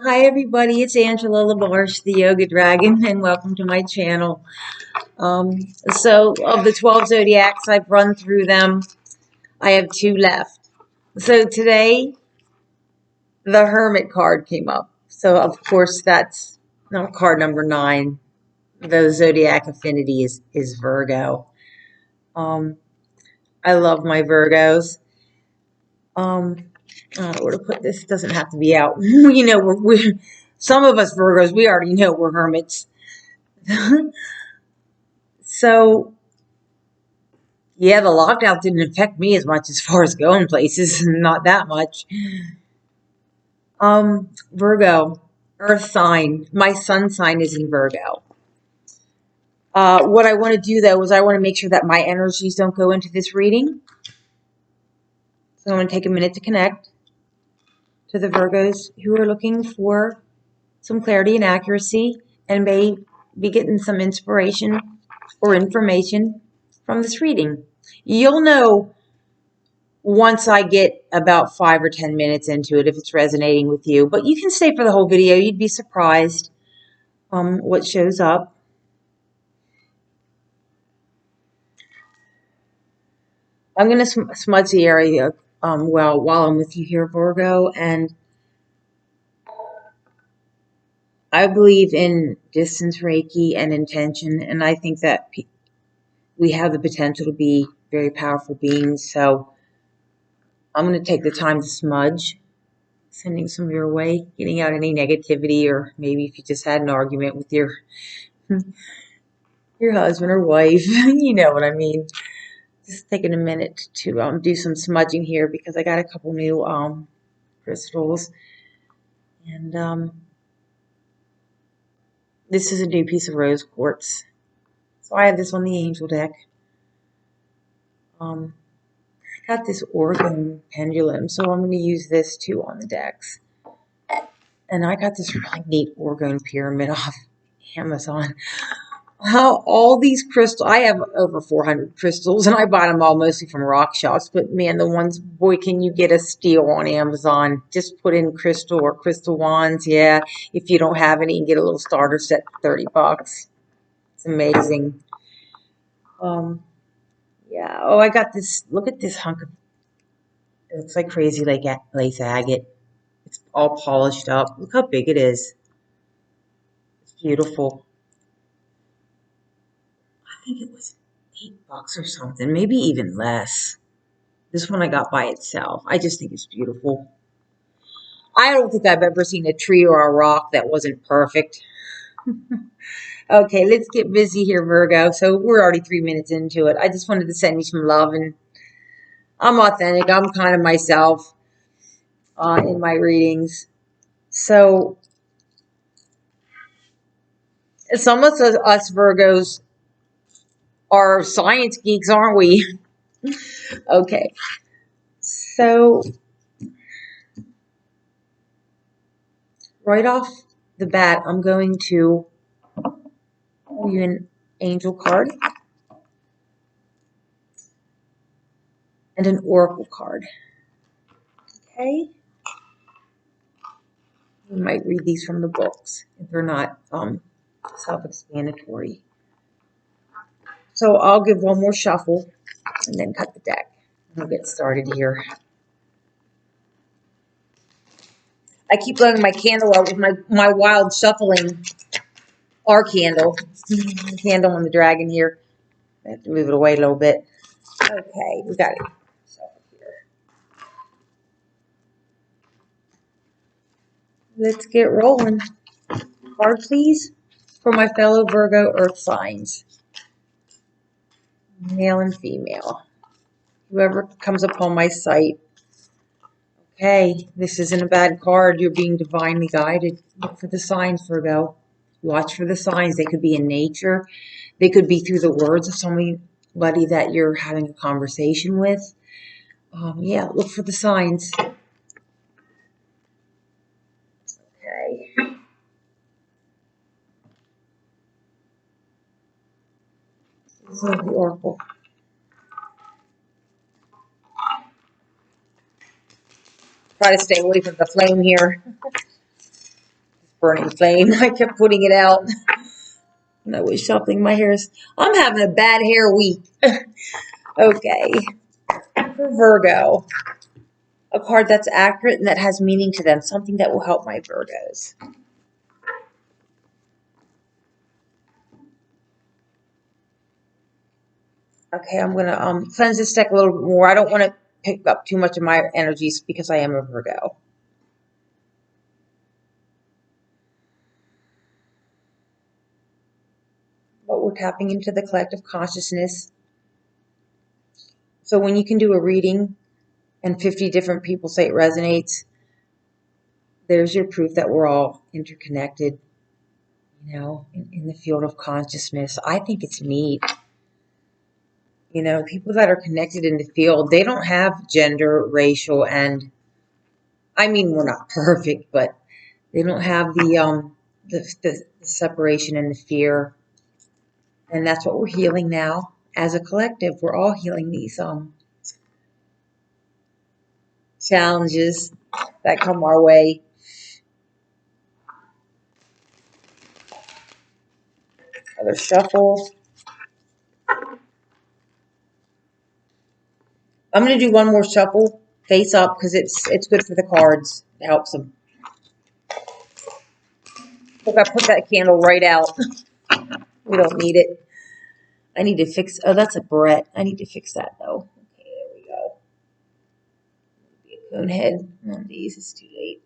Hi everybody, it's Angela LaMarche, the Yoga Dragon, and welcome to my channel. So of the 12 zodiacs, I've run through them. I have 2 left. So today, the Hermit card came up. So of course that's card number 9. The zodiac affinity is Virgo. Um, I love my Virgos. I don't know where to put this. It doesn't have to be out. We're some of us Virgos, we already know we're hermits. So, yeah, the lockdown didn't affect me as much as far as going places. Not that much. Virgo, Earth sign. My sun sign is in Virgo. What I want to do though is I want to make sure that my energies don't go into this reading. So I'm going to take a minute to connect to the Virgos who are looking for some clarity and accuracy and may be getting some inspiration or information from this reading. You'll know once I get about 5 or 10 minutes into it if it's resonating with you. But you can stay for the whole video. You'd be surprised what shows up. I'm going to smudge the area while I'm with you here, Virgo. And I believe in distance Reiki and intention. And I think that we have the potential to be very powerful beings. So I'm going to take the time to smudge, sending some your way, getting out any negativity, or maybe if you just had an argument with your husband or wife, you know what I mean. Just taking a minute to do some smudging here because I got a couple new crystals, and this is a new piece of rose quartz. So I have this on the angel deck. I got this organ pendulum, so I'm going to use this too on the decks. And I got this really neat orgone pyramid off Amazon. How all these crystals, I have over 400 crystals, and I bought them all mostly from rock shops, but man, the ones, boy, can you get a steal on Amazon. Just put in crystal or crystal wands. Yeah, if you don't have any, you can get a little starter set for 30 bucks. It's amazing. Yeah. Oh, I got this. Look at this hunk of, it looks like crazy like lace agate. It's all polished up. Look how big it is. It's beautiful. I think it was $8 or something, maybe even less. This one I got by itself. I just think it's beautiful. I don't think I've ever seen a tree or a rock that wasn't perfect. Okay, let's get busy here, Virgo. So we're already 3 minutes into it. I just wanted to send you some love, and I'm authentic. I'm kind of myself in my readings. So some of us Virgos are science geeks, aren't we? Okay, so right off the bat, I'm going to pull you an angel card and an oracle card. Okay. You might read these from the books if they're not self-explanatory. So I'll give one more shuffle and then cut the deck. We'll get started here. I keep blowing my candle out with my wild shuffling R candle. Candle on the dragon here. I have to move it away a little bit. Okay, we got it. Let's get rolling. Card, please, for my fellow Virgo Earth signs. Male and female. Whoever comes upon my sight. Okay, this isn't a bad card. You're being divinely guided. Look for the signs, Virgo. Watch for the signs. They could be in nature. They could be through the words of somebody that you're having a conversation with. Yeah, look for the signs. Okay. This is the oracle. Try to stay away from the flame here. burning flame. I kept putting it out. And I was shuffling my hairs. I'm having a bad hair week. Okay. For Virgo, a card that's accurate and that has meaning to them. Something that will help my Virgos. Okay, I'm going to cleanse this deck a little bit more. I don't want to pick up too much of my energies because I am a Virgo. But we're tapping into the collective consciousness. So when you can do a reading and 50 different people say it resonates, there's your proof that we're all interconnected, you know, in the field of consciousness. I think it's neat. You know, people that are connected in the field, they don't have gender, racial, and I mean, we're not perfect, but they don't have the separation and the fear. And that's what we're healing now as a collective. We're all healing these challenges that come our way. Another shuffle. I'm going to do one more shuffle face up because it's good for the cards. It helps them. Look, I put that candle right out. We don't need it. I need to fix. Oh, that's a barrette. I need to fix that though. Okay, there we go. Be a cone head on these. It's too late.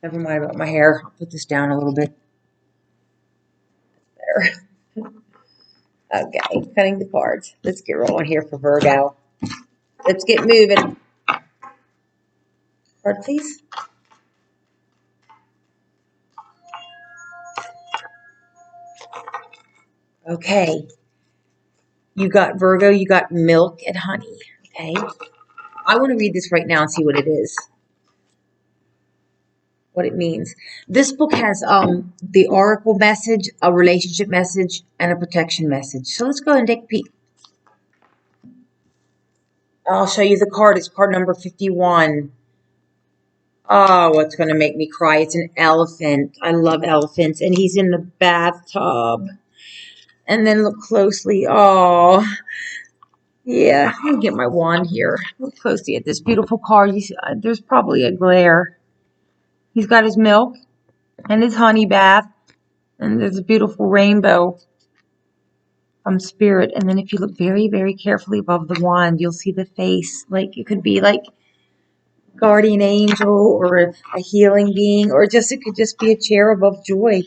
Never mind about my hair. I'll put this down a little bit. There. Okay, cutting the cards. Let's get rolling here for Virgo. Let's get moving. Card, please. Okay. You got Virgo, you got milk and honey. Okay. I want to read this right now and see what it is. What it means. This book has the oracle message, a relationship message, and a protection message. So let's go ahead and take a peek. I'll show you the card. It's card number 51. Oh, it's going to make me cry. It's an elephant. I love elephants. And he's in the bathtub. And then look closely. Oh, yeah. Let me get my wand here. Look closely at this beautiful card. There's probably a glare. He's got his milk and his honey bath. And there's a beautiful rainbow from spirit. And then if you look very, very carefully above the wand, you'll see the face. Like it could be like guardian angel or a healing being, or just it could just be a cherub of joy.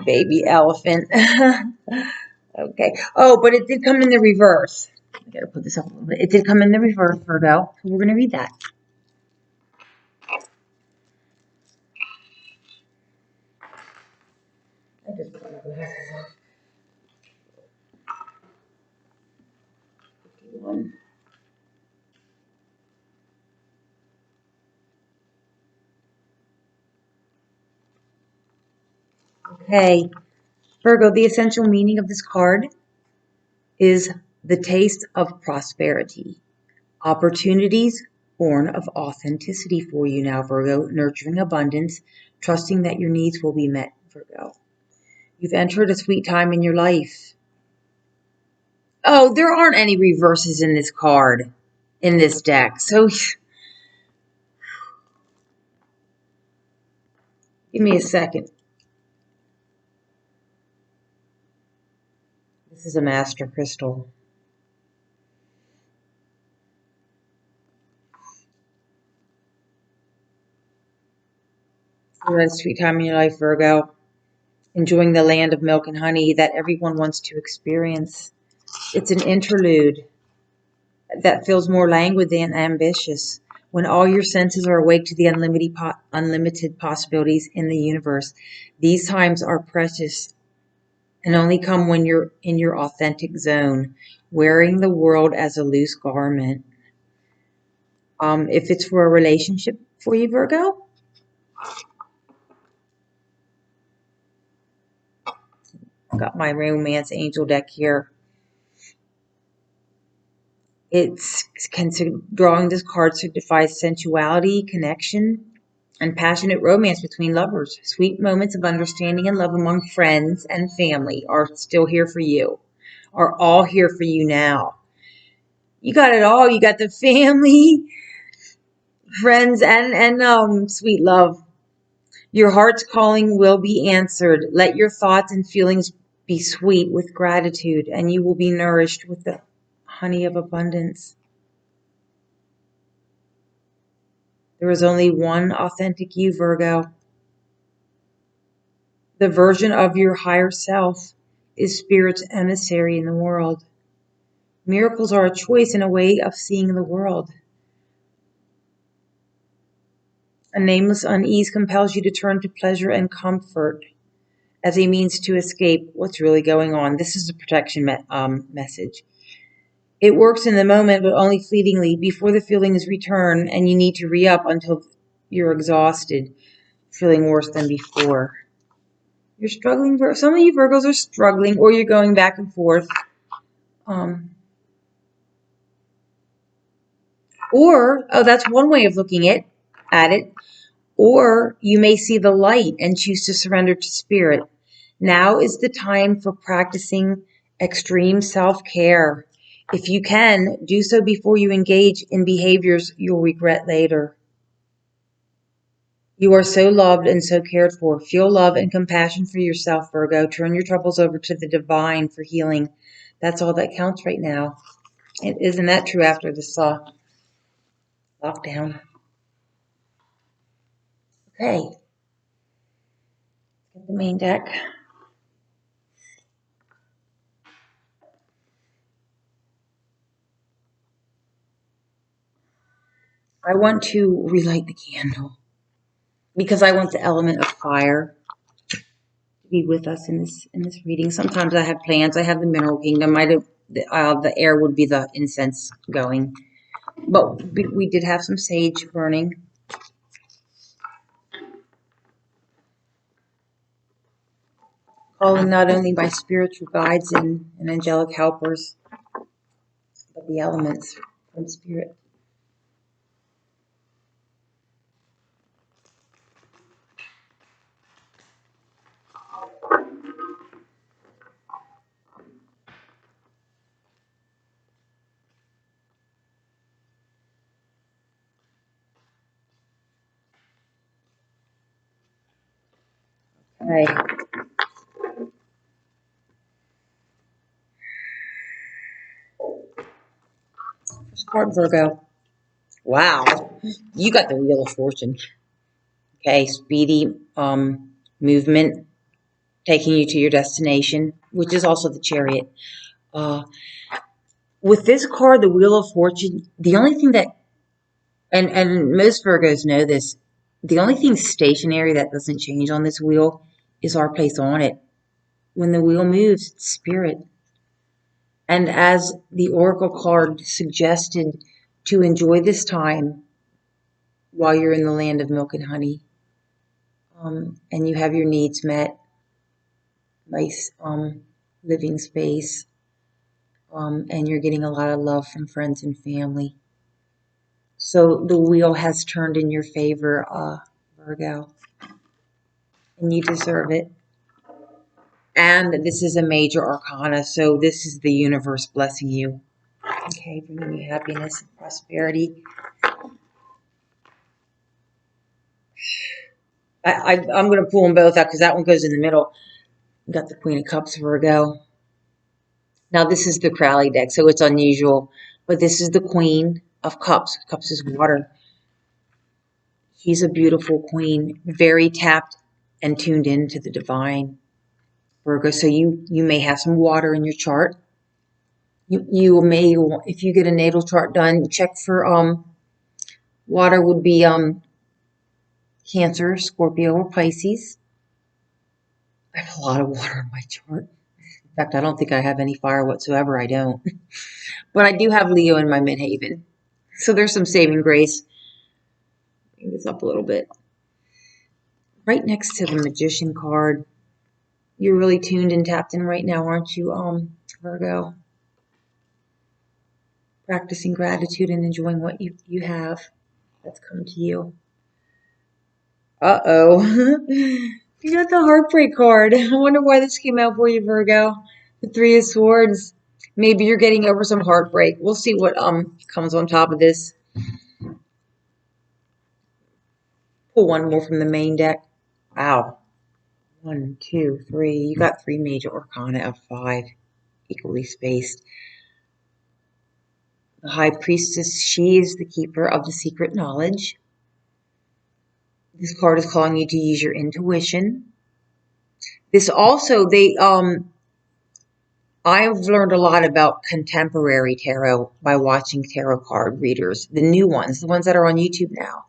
Baby elephant. Okay. Oh, but it did come in the reverse. I gotta put this up a little bit. It did come in the reverse, Virgo. So we're gonna read that. I just put my glasses on. 51. Okay. Virgo, the essential meaning of this card is the taste of prosperity. Opportunities born of authenticity for you now, Virgo, nurturing abundance, trusting that your needs will be met, Virgo. You've entered a sweet time in your life. Oh, there aren't any reverses in this card, in this deck. So give me a second. This is a master crystal. You're at a sweet time in your life, Virgo. Enjoying the land of milk and honey that everyone wants to experience. It's an interlude that feels more languid than ambitious. When all your senses are awake to the unlimited possibilities in the universe, these times are precious and only come when you're in your authentic zone, wearing the world as a loose garment. If it's for a relationship for you, Virgo, I've got my romance angel deck here. Drawing this card signifies sensuality, connection, and passionate romance between lovers. Sweet moments of understanding and love among friends and family are still here for you, are all here for you now. You got it all. You got the family, friends, and sweet love. Your heart's calling will be answered. Let your thoughts and feelings be sweet with gratitude, and you will be nourished with the honey of abundance. There is only one authentic you, Virgo. The version of your higher self is Spirit's emissary in the world. Miracles are a choice and a way of seeing the world. A nameless unease compels you to turn to pleasure and comfort as a means to escape what's really going on. This is a protection message. It works in the moment, but only fleetingly before the feelings return, and you need to re-up until you're exhausted, feeling worse than before. You're struggling. Some of you Virgos are struggling, or you're going back and forth. That's one way of looking at it. Or you may see the light and choose to surrender to Spirit. Now is the time for practicing extreme self-care. If you can, do so before you engage in behaviors you'll regret later. You are so loved and so cared for. Feel love and compassion for yourself, Virgo. Turn your troubles over to the divine for healing. That's all that counts right now. Isn't that true after this lockdown? Okay. Get the main deck. I want to relight the candle because I want the element of fire to be with us in this reading. Sometimes I have plants. I have the mineral kingdom. The air would be the incense going, but we did have some sage burning. Calling not only my spiritual guides and angelic helpers, but the elements from Spirit. Okay. First card, Virgo. Wow. You got the Wheel of Fortune. Okay, speedy movement, taking you to your destination, which is also the Chariot. With this card, the Wheel of Fortune, the only thing that, and most Virgos know this, the only thing stationary that doesn't change on this wheel is our place on it. When the wheel moves, it's Spirit. And as the Oracle card suggested, to enjoy this time while you're in the land of milk and honey, and you have your needs met, nice living space, and you're getting a lot of love from friends and family. So the wheel has turned in your favor, Virgo, and you deserve it. And this is a major arcana, so this is the universe blessing you. Okay, bringing you happiness and prosperity. I'm going to pull them both out because that one goes in the middle. You got the Queen of Cups, Virgo. Now this is the Crowley deck, so it's unusual, but this is the Queen of Cups. Cups is water. She's a beautiful queen, very tapped and tuned into the divine, Virgo. So you may have some water in your chart. You may, if you get a natal chart done, check for water would be Cancer, Scorpio, or Pisces. I have a lot of water in my chart. In fact, I don't think I have any fire whatsoever. I don't. But I do have Leo in my midhaven. So there's some saving grace. Bring this up a little bit. Right next to the Magician card. You're really tuned and tapped in right now, aren't you, Virgo? Practicing gratitude and enjoying what you have that's come to you. Uh-oh. You got the heartbreak card. I wonder why this came out for you, Virgo. The Three of Swords. Maybe you're getting over some heartbreak. We'll see what comes on top of this. Pull one more from the main deck. Wow. 1, 2, 3. You got 3 major arcana of 5, equally spaced. The High Priestess, she is the keeper of the secret knowledge. This card is calling you to use your intuition. This also, I've learned a lot about contemporary tarot by watching tarot card readers, the new ones, the ones that are on YouTube now.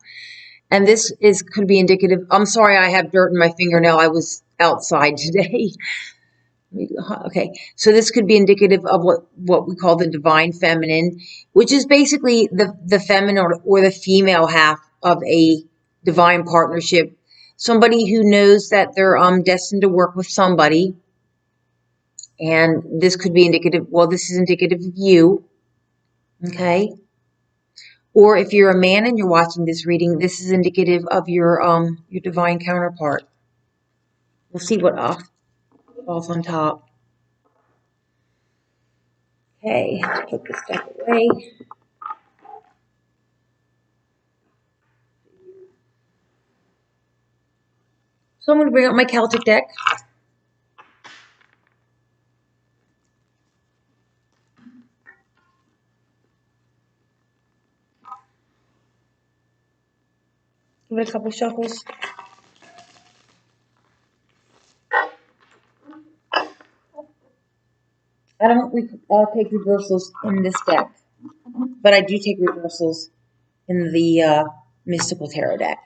And this could be indicative. I'm sorry, I have dirt in my fingernail. I was outside today. Okay, so this could be indicative of what we call the divine feminine, which is basically the feminine or the female half of a divine partnership. Somebody who knows that they're destined to work with somebody. And this could be indicative, well, this is indicative of you, okay? Or if you're a man and you're watching this reading, this is indicative of your divine counterpart. We'll see what falls on top. Okay, put this stuff away. So I'm going to bring up my Celtic deck. Give it a couple shuffles. I don't take reversals in this deck, but I do take reversals in the Mystical Tarot deck.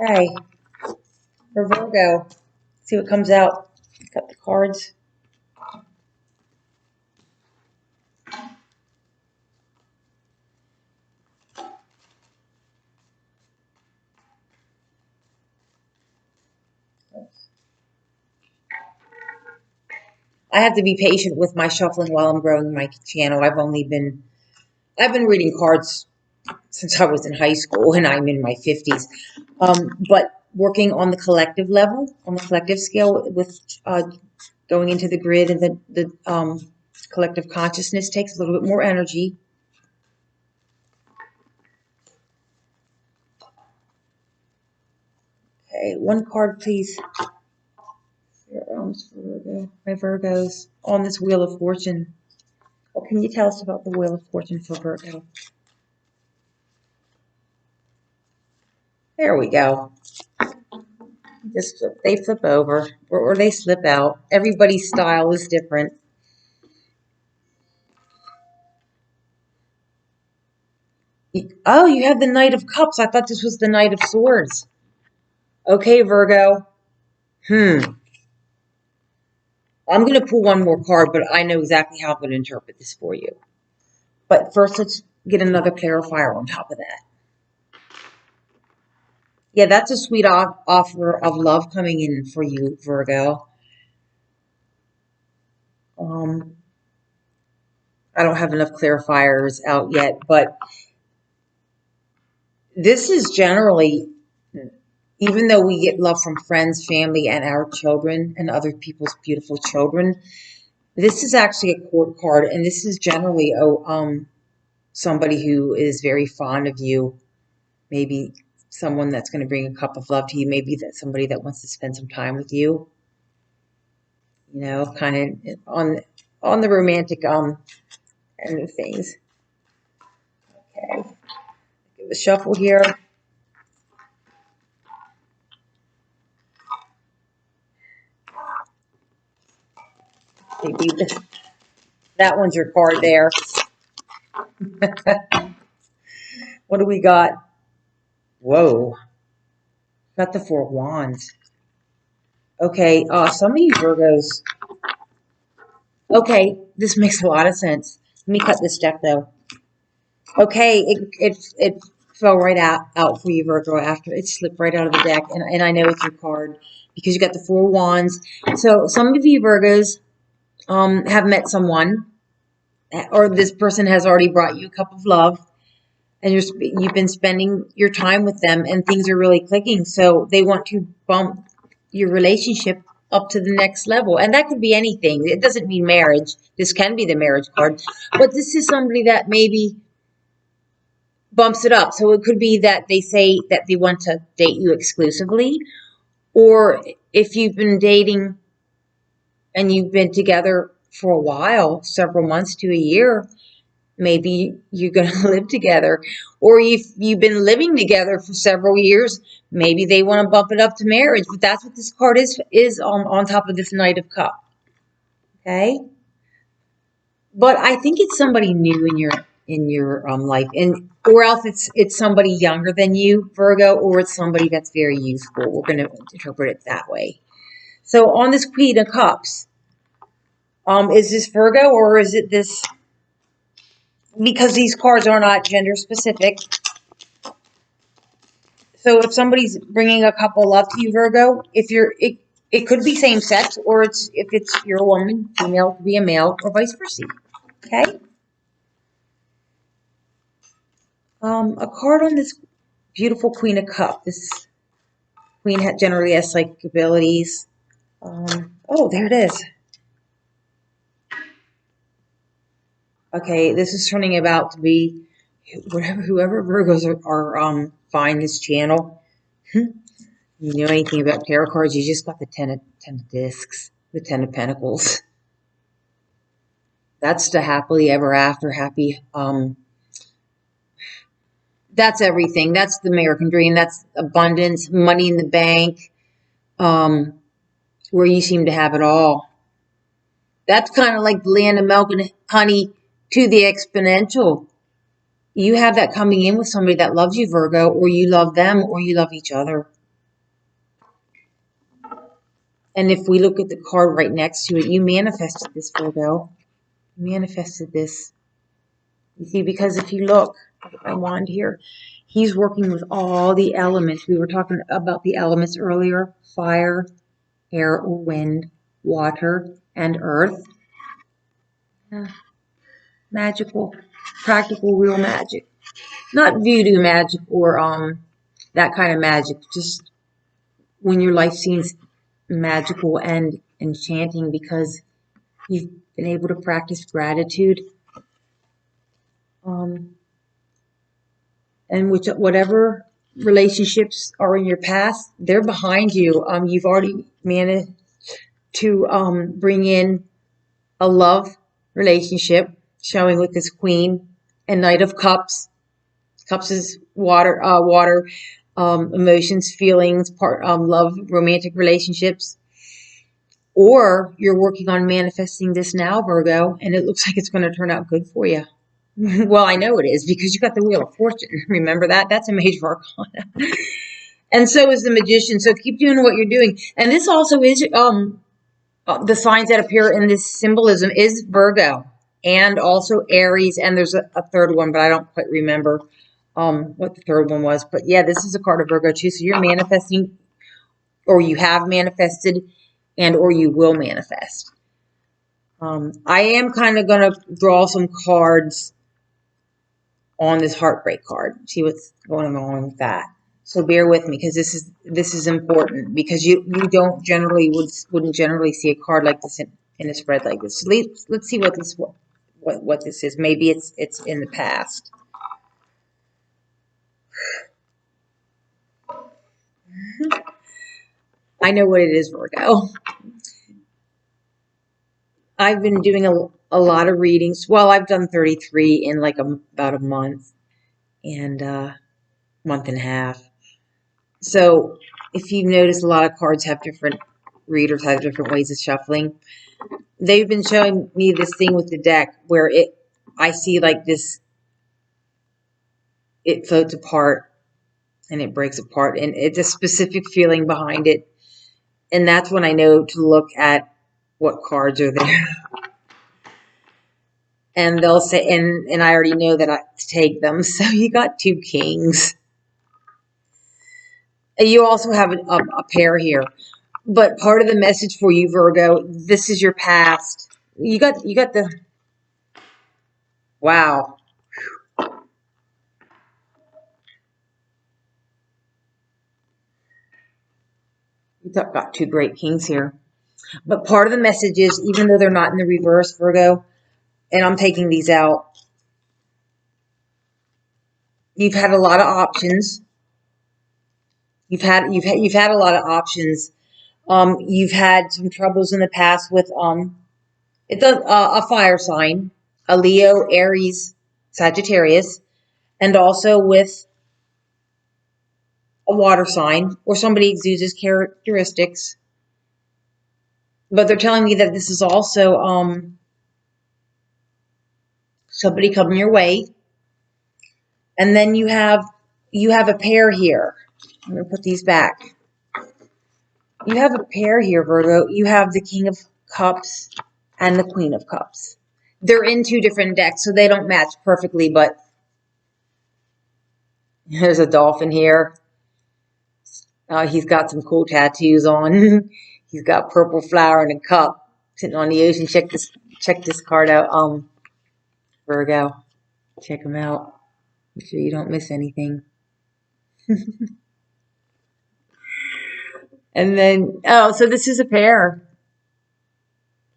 Okay, for Virgo, see what comes out. Got the cards. I have to be patient with my shuffling while I'm growing my channel. I've been reading cards since I was in high school and I'm in my 50s. But working on the collective level, on the collective scale with going into the grid and the collective consciousness takes a little bit more energy. Okay, one card, please. My Virgos on this Wheel of Fortune. What can you tell us about the Wheel of Fortune for Virgo? There we go. They flip over or they slip out. Everybody's style is different. Oh, you have the Knight of Cups. I thought this was the Knight of Swords. Okay, Virgo. I'm going to pull one more card, but I know exactly how I'm going to interpret this for you. But first, let's get another clarifier on top of that. Yeah, that's a sweet offer of love coming in for you, Virgo. I don't have enough clarifiers out yet, but this is generally, even though we get love from friends, family, and our children and other people's beautiful children, this is actually a court card, and this is generally somebody who is very fond of you. Maybe someone that's going to bring a cup of love to you. Maybe that's somebody that wants to spend some time with you. You know, kind of on the romantic end of things. Okay, give a shuffle here. Maybe that one's your card there. What do we got? Whoa, got the Four of Wands. Okay, some of you Virgos. Okay, this makes a lot of sense. Let me cut this deck though. Okay, it fell right out for you, Virgo, after it slipped right out of the deck, and I know it's your card because you got the Four of Wands. So some of you Virgos have met someone, or this person has already brought you a cup of love, and you've been spending your time with them, and things are really clicking. So they want to bump your relationship up to the next level. And that could be anything. It doesn't mean marriage. This can be the marriage card. But this is somebody that maybe bumps it up. So it could be that they say that they want to date you exclusively. Or if you've been dating and you've been together for a while, several months to a year, maybe you're going to live together. Or if you've been living together for several years, maybe they want to bump it up to marriage. But that's what this card is on top of this Knight of Cups. Okay? But I think it's somebody new in your life, and or else it's somebody younger than you, Virgo, or it's somebody that's very youthful. We're going to interpret it that way. So on this Queen of Cups, is this Virgo or is it this? Because these cards are not gender specific. So if somebody's bringing a couple up to you, Virgo, it could be same sex, or if you're a woman, female could be a male, or vice versa. Okay. A card on this beautiful Queen of Cups. This queen generally has psychic abilities. Oh, there it is. Okay, this is turning out to be whoever Virgos are find this channel. You know anything about tarot cards? You just got the ten of discs, the 10 of pentacles. That's the happily ever after, happy. That's everything. That's the American dream. That's abundance, money in the bank, where you seem to have it all. That's kind of like the land of milk and honey to the exponential. You have that coming in with somebody that loves you, Virgo, or you love them, or you love each other. And if we look at the card right next to it, you manifested this, Virgo. You manifested this. You see, because if you look, I'll get my wand here, he's working with all the elements. We were talking about the elements earlier: fire, air or wind, water, and earth. Yeah. Magical, practical, real magic. Not voodoo magic or that kind of magic. Just when your life seems magical and enchanting because you've been able to practice gratitude. And whatever relationships are in your past, they're behind you. You've already managed to bring in a love relationship, showing with this Queen and Knight of Cups. Cups is water, emotions, feelings, love, romantic relationships. Or you're working on manifesting this now, Virgo, and it looks like it's going to turn out good for you. Well, I know it is because you got the Wheel of Fortune. Remember that? That's a major arcana. And so is the Magician. So keep doing what you're doing. And this also is the signs that appear in this symbolism is Virgo and also Aries. And there's a third one, but I don't quite remember what the third one was. But yeah, this is a card of Virgo too. So you're manifesting, or you have manifested, and or you will manifest. I am kind of going to draw some cards on this heartbreak card. See what's going on with that. So bear with me because this is important, because you don't generally wouldn't generally see a card like this in a spread like this. So let's see what this is. Maybe it's in the past. I know what it is, Virgo. I've been doing a lot of readings. Well, I've done 33 in like about a month and month and a half. So if you notice, a lot of cards have different, readers have different ways of shuffling. They've been showing me this thing with the deck where I see like this, it floats apart and it breaks apart, and it's a specific feeling behind it. And that's when I know to look at what cards are there. And they'll say, and I already know that to take them. So you got 2 kings. You also have a pair here. But part of the message for you, Virgo, this is your past. You got the Wow. You've got two great kings here. But part of the message is, even though they're not in the reverse, Virgo, and I'm taking these out, you've had a lot of options. You've had a lot of options. You've had some troubles in the past with it's a fire sign, a Leo, Aries, Sagittarius, and also with a water sign or somebody exudes characteristics. But they're telling me that this is also somebody coming your way. And then you have a pair here. I'm going to put these back. You have a pair here, Virgo. You have the King of Cups and the Queen of Cups. They're in two different decks, so they don't match perfectly, but there's a dolphin here. He's got some cool tattoos on. He's got purple flower in a cup sitting on the ocean. Check this card out, Virgo. Check him out. Make sure you don't miss anything. And then, so this is a pair.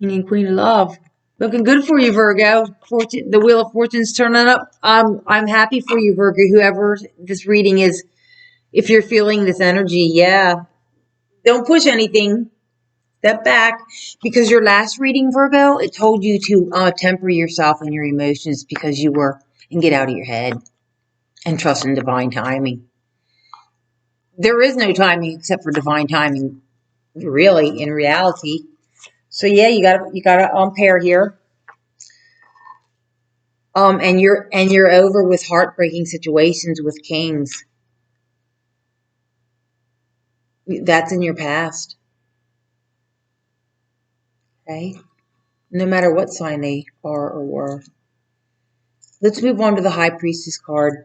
King and Queen of Love. Looking good for you, Virgo. Fortune, the Wheel of Fortune's turning up. I'm happy for you, Virgo. Whoever this reading is, if you're feeling this energy, yeah. Don't push anything. Step back. Because your last reading, Virgo, it told you to temper yourself and your emotions because you were, and get out of your head and trust in divine timing. There is no timing except for divine timing, really, in reality. So yeah, you got a pair here. And you're over with heartbreaking situations with kings. That's in your past. Okay? No matter what sign they are or were. Let's move on to the High Priestess card.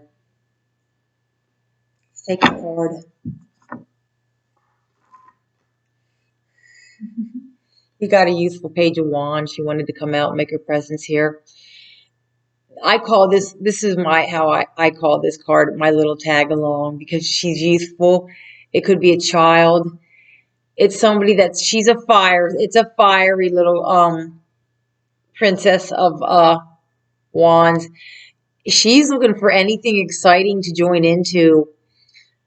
Let's take a card. You got a youthful Page of Wands. She wanted to come out and make her presence here. I call this is how I call this card my little tag along, because she's youthful. It could be a child. It's somebody she's a fiery little princess of Wands. She's looking for anything exciting to join into,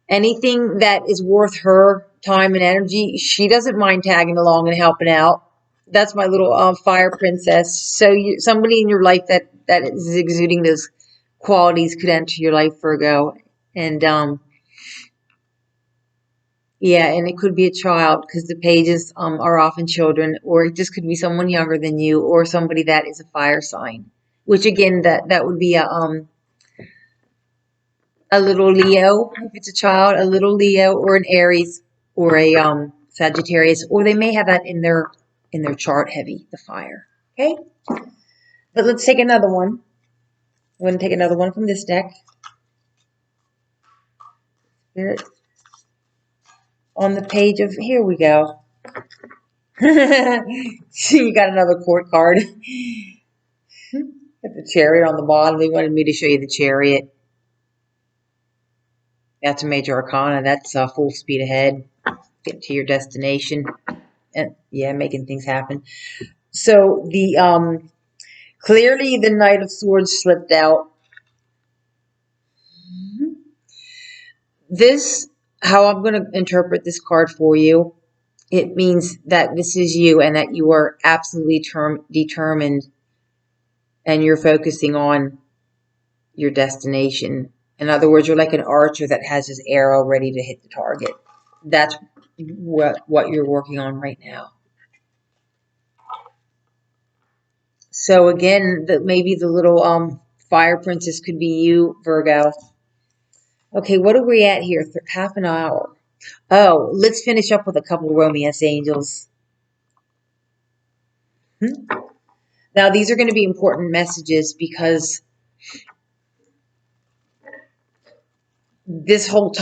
anything that is worth her time and energy. She doesn't mind tagging along and helping out. That's my little fire princess. So somebody in your life that is exuding those qualities could enter your life, Virgo. And yeah, and it could be a child, because the pages are often children, or it just could be someone younger than you, or somebody that is a fire sign. Which again, that would be a little Leo, if it's a child, a little Leo, or an Aries, or a Sagittarius, or they may have that in their chart heavy, the fire. Okay? But let's take another one. I'm going to take another one from this deck. Spirit. On the page of, here we go. You got another court card. Got the Chariot on the bottom. They wanted me to show you the Chariot. That's a major arcana. That's full speed ahead. Get to your destination. And yeah, making things happen. So the clearly the Knight of Swords slipped out. This, how I'm going to interpret this card for you, it means that this is you and that you are absolutely determined, and you're focusing on your destination. In other words, you're like an archer that has his arrow ready to hit the target. That's what you're working on right now. So again, maybe the little fire princess could be you, Virgo. Okay, what are we at here? Half an hour. Oh, let's finish up with a couple of romance angels. Now, these are going to be important messages, because this whole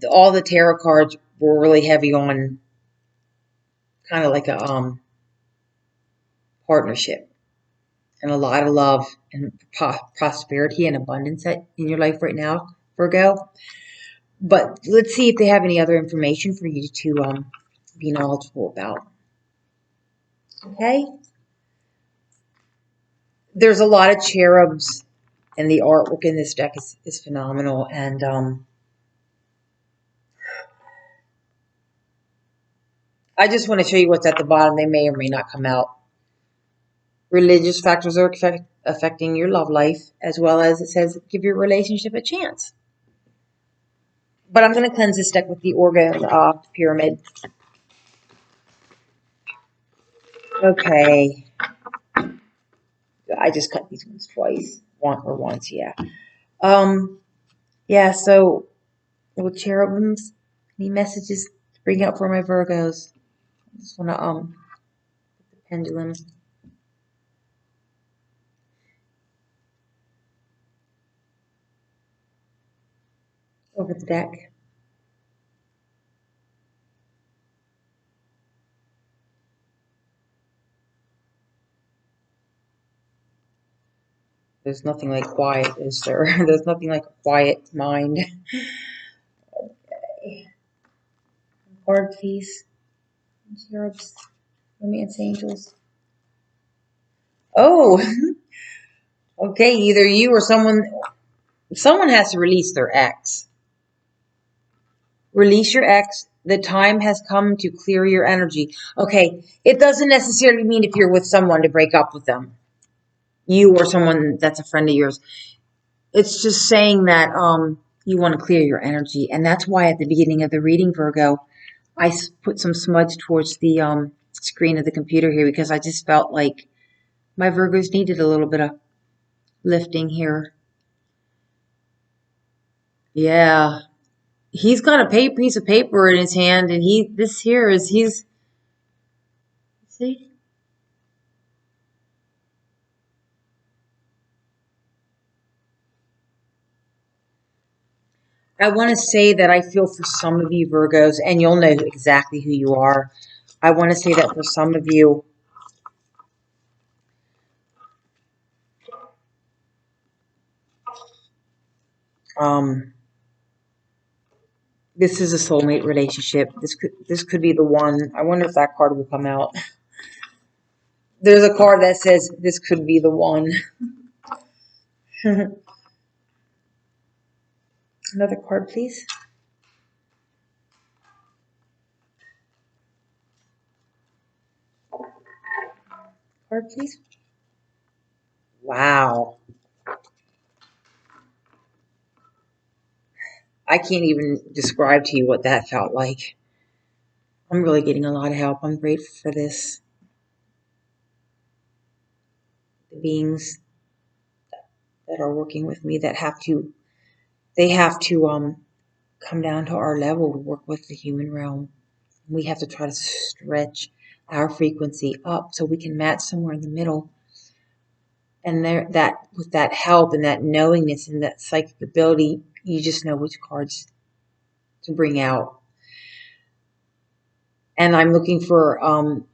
all the tarot cards were really heavy on kind of like a partnership. and a lot of love and prosperity and abundance in your life right now, Virgo. But let's see if they have any other information for you to be knowledgeable about. Okay? There's a lot of cherubs, and the artwork in this deck is phenomenal. And I just want to show you what's at the bottom. They may or may not come out. Religious factors are affecting your love life, as well as it says, give your relationship a chance. But I'm going to cleanse this deck with the Organ Pyramid. Okay. I just cut these ones twice. Once, yeah. Yeah, so, little cherubims, any messages to bring up for my Virgos? I just want to, put the pendulum over the deck. There's nothing like quiet, is there? There's nothing like a quiet mind. Okay. Card, please. Cherubs, romance angels. Oh, okay. Either you or someone has to release their ex. Release your ex. The time has come to clear your energy. Okay. It doesn't necessarily mean if you're with someone to break up with them. You or someone that's a friend of yours. It's just saying that you want to clear your energy. And that's why at the beginning of the reading, Virgo, I put some smudge towards the screen of the computer here because I just felt like my Virgos needed a little bit of lifting here. Yeah. He's got a piece of paper in his hand, and he's, see? I want to say that I feel for some of you Virgos, and you'll know exactly who you are. I want to say that for some of you, this is a soulmate relationship. This could be the one. I wonder if that card will come out. There's a card that says this could be the one. Another card, please. Card, please. Wow. I can't even describe to you what that felt like. I'm really getting a lot of help. I'm grateful for this. The beings that are working with me that have to come down to our level to work with the human realm. We have to try to stretch our frequency up so we can match somewhere in the middle. And with that help and that knowingness and that psychic ability, you just know which cards to bring out. And I'm looking for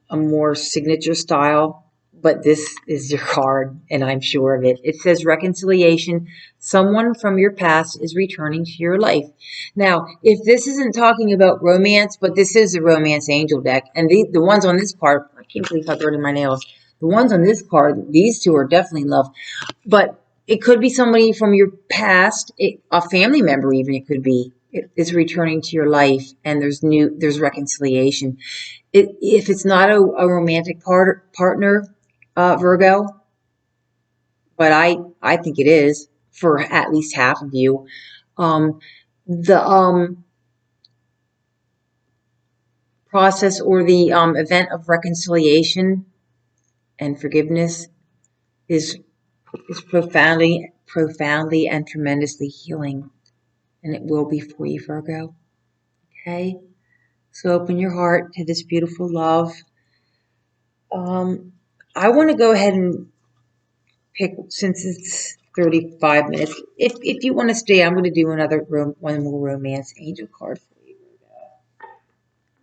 a more signature style, but this is your card, and I'm sure of it. It says reconciliation. Someone from your past is returning to your life. Now, if this isn't talking about romance, but this is a romance angel deck, and the ones on this card, I can't believe how dirty my nails. The ones on this card, these two are definitely love. But it could be somebody from your past, a family member even, it could be. Is returning to your life, and there's reconciliation. If it's not a romantic partner, Virgo, but I think it is for at least half of you. The process or the event of reconciliation and forgiveness is profoundly and tremendously healing, and it will be for you, Virgo. Okay. So open your heart to this beautiful love. I want to go ahead and pick, since it's 35 minutes. If you want to stay, I'm going to do one more romance angel card for you.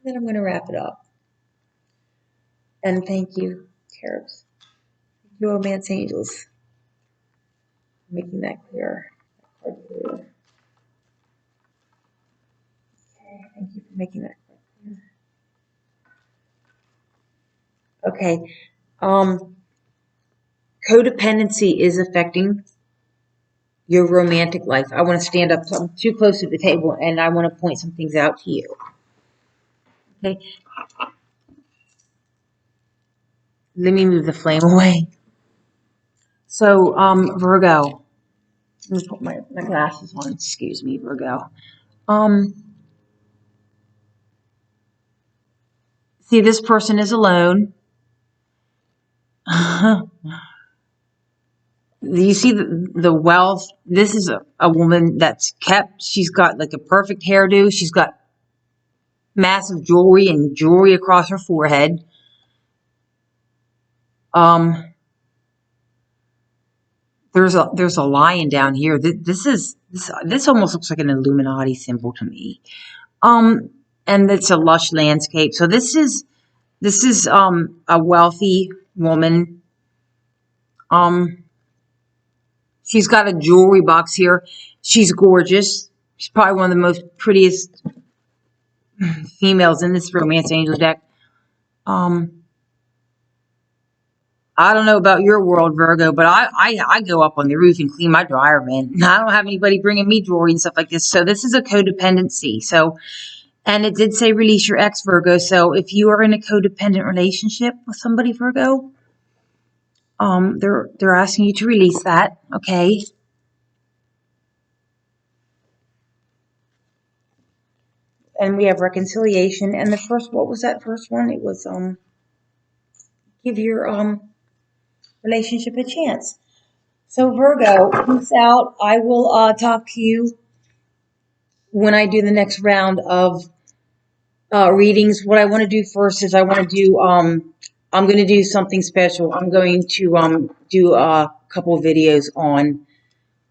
Then I'm going to wrap it up. And thank you, cherubs. Romance angels. Making that clear. Okay, thank you for making that clear. Okay. Codependency is affecting your romantic life. I want to stand up too close to the table and I want to point some things out to you. Okay. Let me move the flame away. So, Virgo. Let me put my glasses on. Excuse me, Virgo. See, this person is alone. You see the wealth. This is a woman that's kept. She's got like a perfect hairdo. She's got massive jewelry and jewelry across her forehead. There's a lion down here. This almost looks like an Illuminati symbol to me. And it's a lush landscape. So this is a wealthy woman. She's got a jewelry box here. She's gorgeous. She's probably one of the most prettiest females in this romance angel deck. I don't know about your world, Virgo, but I go up on the roof and clean my dryer vent. I don't have anybody bringing me jewelry and stuff like this. So this is a codependency. So, and it did say release your ex, Virgo. So if you are in a codependent relationship with somebody, Virgo, they're asking you to release that. Okay. And we have reconciliation. And the first, what was that first one? It was give your relationship a chance. So Virgo, peace out. I will talk to you when I do the next round of readings. What I want to do first is I want to do I'm going to do something special. I'm going to do a couple of videos on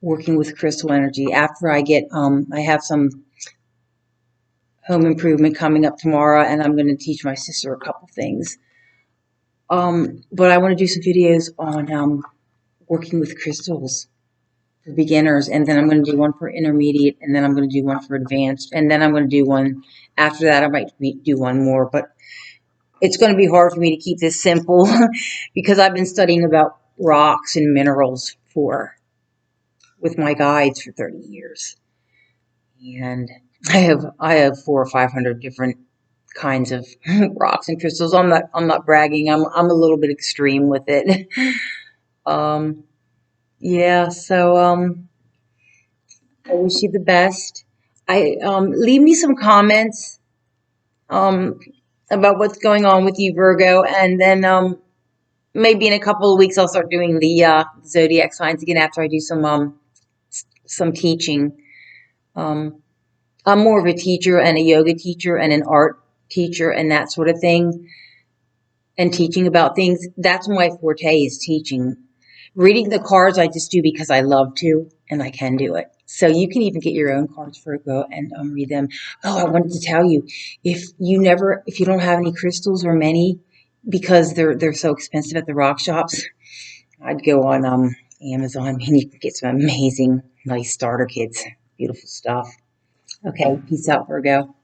working with crystal energy after I get I have some home improvement coming up tomorrow, and I'm going to teach my sister a couple things. But I want to do some videos on working with crystals for beginners, and then I'm going to do one for intermediate, and then I'm going to do one for advanced, and then I'm going to do one after that. I might do one more, but it's going to be hard for me to keep this simple because I've been studying about rocks and minerals with my guides for 30 years, and I have 400 or 500 different kinds of rocks and crystals. I'm not bragging. I'm a little bit extreme with it. Yeah. So I wish you the best. I leave me some comments about what's going on with you, Virgo, and then maybe in a couple of weeks I'll start doing the zodiac signs again after I do some teaching. I'm more of a teacher and a yoga teacher and an art teacher and that sort of thing, and teaching about things. That's my forte, is teaching. Reading the cards I just do because I love to and I can do it. So you can even get your own cards, Virgo, and read them. Oh, I wanted to tell you, if you don't have any crystals or many, because they're so expensive at the rock shops, I'd go on Amazon and you can get some amazing, nice starter kits. Beautiful stuff. Okay, peace out, Virgo.